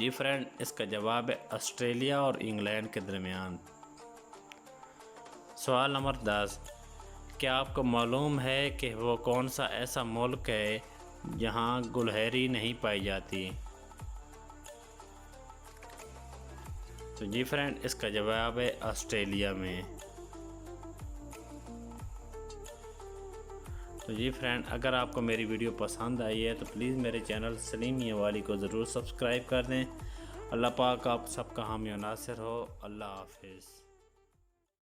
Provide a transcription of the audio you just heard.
जी friend, इसका जवाब है ऑस्ट्रेलिया और इंग्लैंड के दरमियान। सवाल नंबर 10, क्या आपको मालूम है कि वो कौन सा ऐसा मुल्क है जहां गुलहरी नहीं पाई जाती? तो जी फ्रेंड, इसका जवाब है ऑस्ट्रेलिया में। तो जी फ्रेंड, अगर आपको मेरी वीडियो पसंद आई है तो प्लीज़ मेरे चैनल सलीम मियांवाली को ज़रूर सब्सक्राइब कर दें। अल्लाह पाक आप सबका हामी और नासिर हो। अल्लाह हाफिज़।